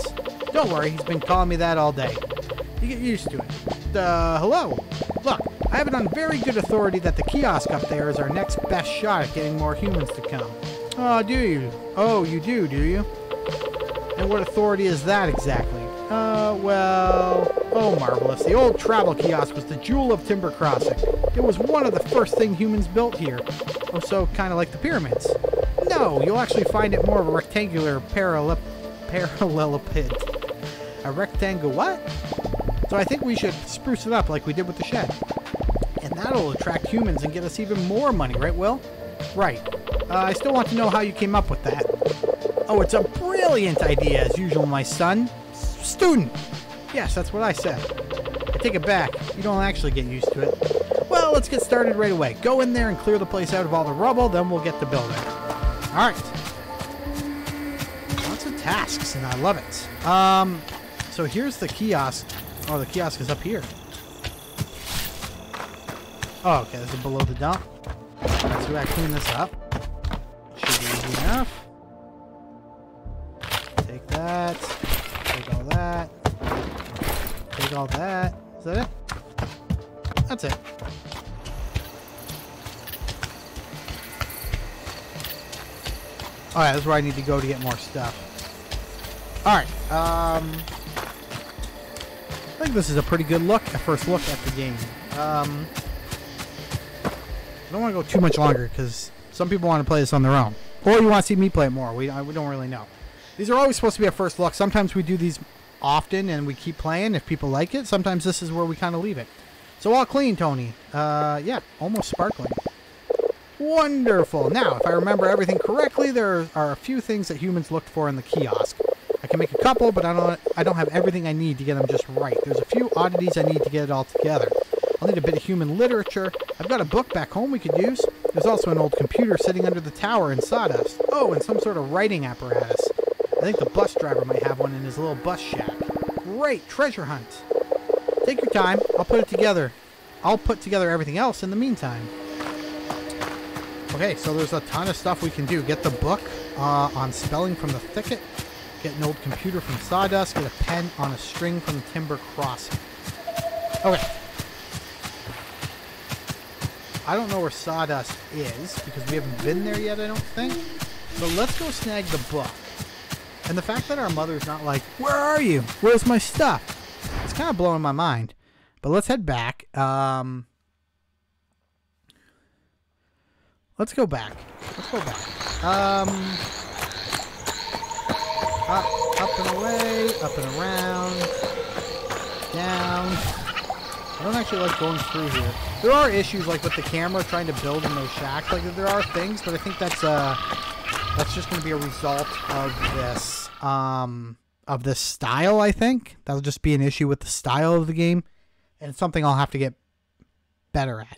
Don't worry, he's been calling me that all day. You get used to it. Hello. Look, I have it on very good authority that the kiosk up there is our next best shot at getting more humans to come. Oh, do you? Oh, you do you? And what authority is that exactly? Well... Oh, marvelous. The old travel kiosk was the jewel of Timber Crossing. It was one of the first things humans built here. Oh, so kind of like the pyramids. No, you'll actually find it more of a rectangular parallelepiped. A rectangle what? So I think we should spruce it up like we did with the shed. And that'll attract humans and get us even more money, right, Will? Right. I still want to know how you came up with that. Oh, it's a brilliant idea, as usual, my son. Student! Yes, that's what I said. I take it back. You don't actually get used to it. Well, let's get started right away. Go in there and clear the place out of all the rubble, then we'll get to building. Alright. Lots of tasks, and I love it. So here's the kiosk. Oh, the kiosk is up here. Oh, okay, this is below the dump. Let's do I clean this up. Should be easy enough. Take that. Take all that. Take all that. Is that it? That's it. Alright, that's where I need to go to get more stuff. Alright, I think this is a pretty good look, a first look at the game. I don't want to go too much longer because some people want to play this on their own. Or you want to see me play it more. We don't really know. These are always supposed to be a first look. Sometimes we do these often and we keep playing if people like it. Sometimes this is where we kind of leave it. So all clean, Tony. Yeah, almost sparkling. Wonderful. Now, if I remember everything correctly, there are a few things that humans looked for in the kiosk. I can make a couple, but I don't have everything I need to get them just right. There's a few oddities I need to get it all together. I'll need a bit of human literature. I've got a book back home we could use. There's also an old computer sitting under the tower in sawdust. Oh, and some sort of writing apparatus. I think the bus driver might have one in his little bus shack. Great, treasure hunt. Take your time. I'll put it together. I'll put together everything else in the meantime. Okay, so there's a ton of stuff we can do. Get the book on spelling from the thicket. Get an old computer from sawdust. Get a pen on a string from the Timber Crossing. Okay. I don't know where sawdust is because we haven't been there yet, I don't think. So let's go snag the book. And the fact that our mother's not like, where are you? Where's my stuff? It's kind of blowing my mind. But let's head back. Let's go back. Let's go back. Up and away, up and around, down. I don't actually like going through here. There are issues like with the camera trying to build in those shacks. Like there are things, but I think that's just going to be a result of this style. I think that'll just be an issue with the style of the game, and it's something I'll have to get better at.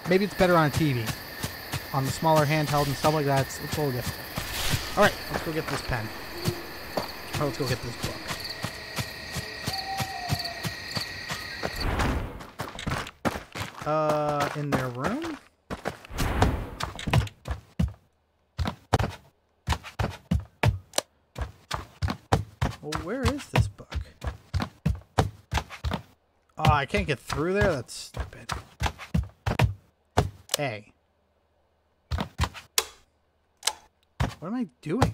Maybe it's better on a TV, on the smaller handheld and stuff like that. It's a little different. All right, let's go get this pen. Or let's go get this book. In their room? Well, where is this book? Oh, I can't get through there? That's stupid. Hey. What am I doing?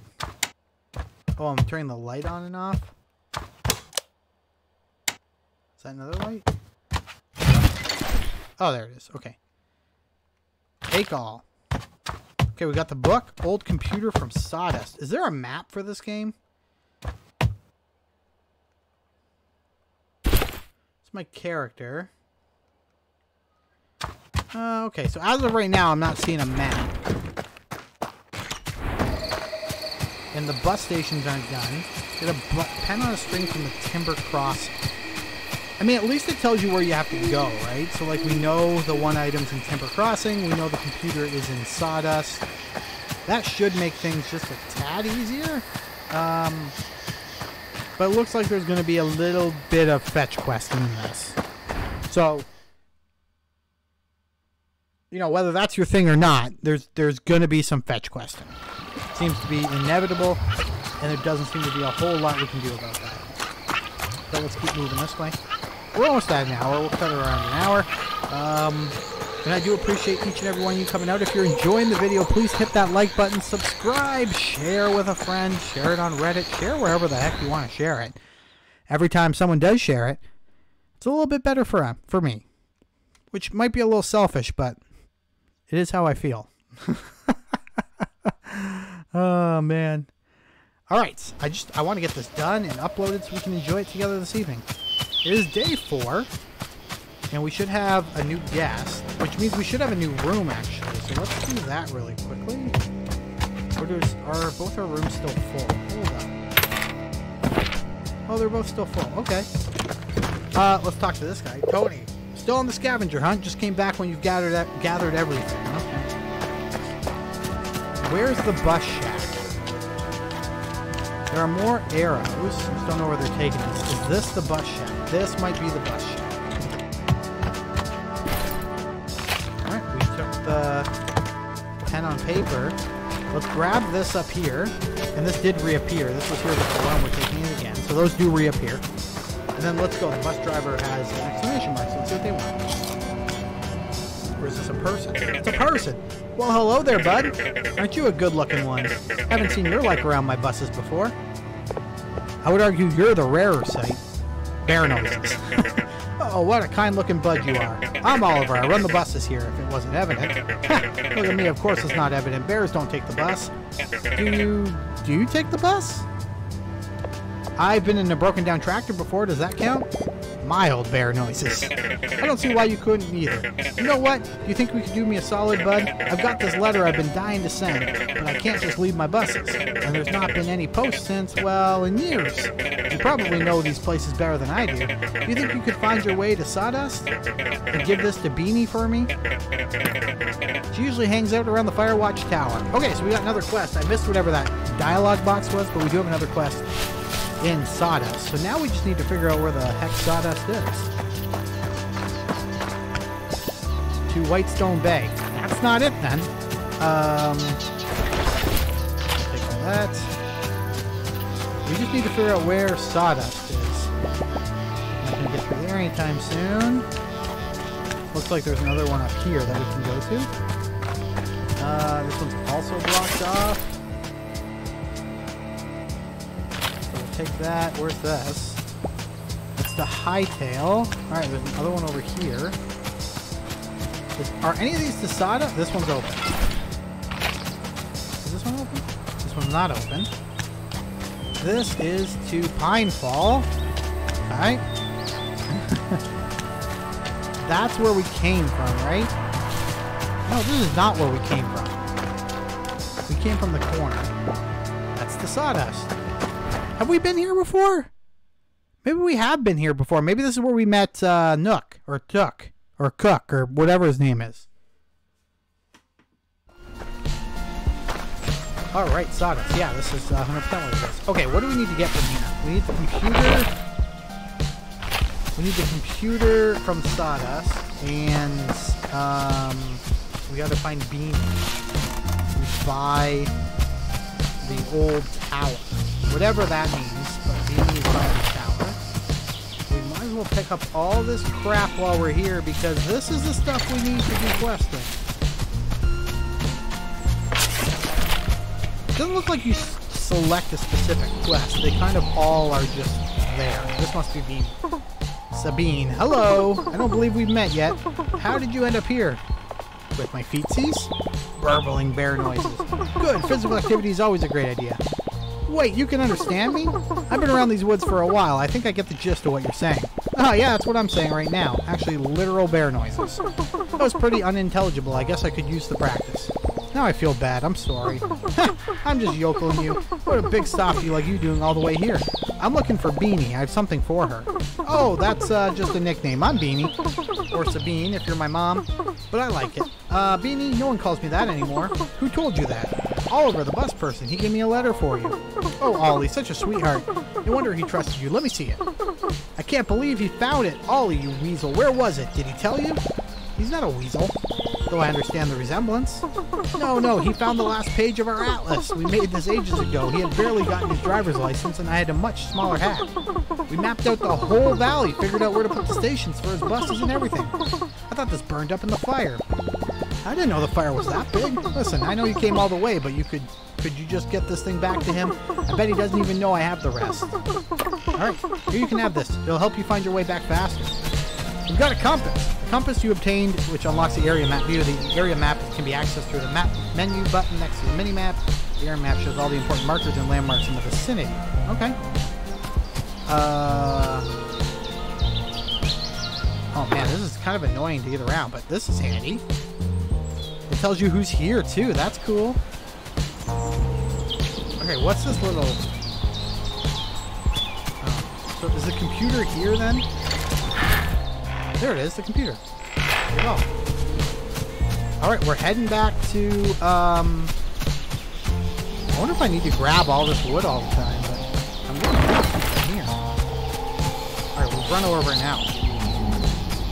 Oh, I'm turning the light on and off. Is that another light? Oh, there it is. Okay. Take all. Okay, we got the book. Old computer from sawdust. Is there a map for this game? It's my character. Okay, so as of right now, I'm not seeing a map. And the bus stations aren't done. Get a pen on a string from the Timber Crossing. I mean, at least it tells you where you have to go, right? So, like, we know the one item's in Timber Crossing. We know the computer is in sawdust. That should make things just a tad easier. But it looks like there's going to be a little bit of fetch questing in this. So, you know, whether that's your thing or not, there's gonna be some fetch questing. It seems to be inevitable, and there doesn't seem to be a whole lot we can do about that. So let's keep moving this way. We're almost at an hour. We'll cut it around an hour. And I do appreciate each and every one of you coming out. If you're enjoying the video, please hit that like button, subscribe, share with a friend, share it on Reddit, share wherever the heck you want to share it. Every time someone does share it, it's a little bit better for me, which might be a little selfish, but it is how I feel. Oh, man. All right. I want to get this done and uploaded so we can enjoy it together this evening. It is day 4. And we should have a new guest, which means we should have a new room, actually. So let's do that really quickly. Are both our rooms still full? Hold on. Oh, they're both still full. Okay. Let's talk to this guy. Tony. Still on the scavenger hunt. Just came back when you've gathered everything. Okay. Where's the bus shack? There are more arrows. I just don't know where they're taking us. Is this the bus shack? This might be the bus shack. The pen on paper. Let's grab this up here, and this did reappear. This was here before, and we're taking it again. So those do reappear. And then let's go. The bus driver has an exclamation mark, so let's see what they want. Or is this a person? It's a person! Well, hello there, bud. Aren't you a good-looking one? Haven't seen your like around my buses before. I would argue you're the rarer sight. Bear noises. Oh, what a kind-looking bud you are. I'm Oliver. I run the buses here, if it wasn't evident. Look at me, of course it's not evident. Bears don't take the bus. Do you take the bus? I've been in a broken-down tractor before. Does that count? Mild bear noises. I don't see why you couldn't either. You know what? Do you think we could do me a solid, bud? I've got this letter I've been dying to send, but I can't just leave my buses. And there's not been any post since, well, in years. You probably know these places better than I do. Do you think you could find your way to Sawdust? And give this to Beanie for me? She usually hangs out around the Firewatch Tower. Okay, so we got another quest. I missed whatever that dialogue box was, but we do have another quest in Sawdust. So now we just need to figure out where the heck Sawdust is. To Whitestone Bay. That's not it then. Take all that. We just need to figure out where Sawdust is. Not gonna get through there anytime soon. Looks like there's another one up here that we can go to. This one's also blocked off. Take that. Where's this? It's the Hightail. Alright, there's another one over here. Are any of these to Sawdust? This one's open. Is this one open? This one's not open. This is to Pinefall. Alright. That's where we came from, right? No, this is not where we came from. We came from the corner. That's the Sawdust. Have we been here before? Maybe we have been here before. Maybe this is where we met Nook, or Took, or Cook, or whatever his name is. Alright, Sawdust. Yeah, this is 100% what it is. Okay, what do we need to get from here? We need the computer. We need the computer from Sawdust. And we gotta find Beanie. We buy the old tower. Whatever that means, but Beanie is by the tower. We might as well pick up all this crap while we're here, because this is the stuff we need to do questing. It doesn't look like you select a specific quest. They kind of all are just there. This must be Beanie. Sabine, hello! I don't believe we've met yet. How did you end up here? With my feetsies? Burbling bear noises. Good, physical activity is always a great idea. Wait, you can understand me? I've been around these woods for a while. I think I get the gist of what you're saying. Oh, yeah, that's what I'm saying right now. Actually, literal bear noises. That was pretty unintelligible. I guess I could use the practice. Now I feel bad. I'm sorry. I'm just yokeling you. What a big softy like you doing all the way here. I'm looking for Beanie. I have something for her. Oh, that's just a nickname. I'm Beanie. Or Sabine, if you're my mom. But I like it. Beanie, no one calls me that anymore. Who told you that? Oliver, the bus person. He gave me a letter for you. Oh, Ollie, such a sweetheart. No wonder he trusted you. Let me see it. I can't believe he found it. Ollie, you weasel. Where was it? Did he tell you? He's not a weasel. though I understand the resemblance. No, he found the last page of our atlas. We made this ages ago. He had barely gotten his driver's license, and I had a much smaller hat. We mapped out the whole valley, figured out where to put the stations for his buses and everything. I thought this burned up in the fire. I didn't know the fire was that big. Listen, I know you came all the way, but could you just get this thing back to him? I bet he doesn't even know I have the rest. Alright, here you can have this. It'll help you find your way back faster. We've got a compass. The compass you obtained, which unlocks the area map view. The area map can be accessed through the map menu button next to the mini-map. The area map shows all the important markers and landmarks in the vicinity. Okay. Oh man, this is kind of annoying to get around, but this is handy. It tells you who's here too. That's cool. Okay, what's this little... Oh. So is the computer here then? There it is, the computer. There you go. Alright, we're heading back to... I wonder if I need to grab all this wood all the time, but I'm going to grab it from here. Alright, we'll run over it now.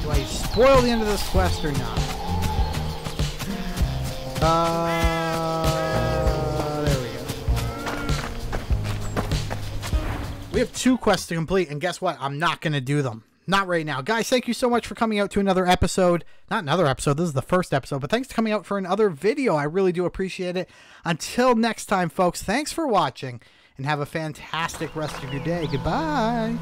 Do I spoil the end of this quest or not? There we go. We have 2 quests to complete, and guess what? I'm not going to do them. Not right now. Guys, thank you so much for coming out to another episode. Not another episode, this is the first episode, but thanks for coming out for another video. I really do appreciate it. Until next time, folks, thanks for watching, and have a fantastic rest of your day. Goodbye.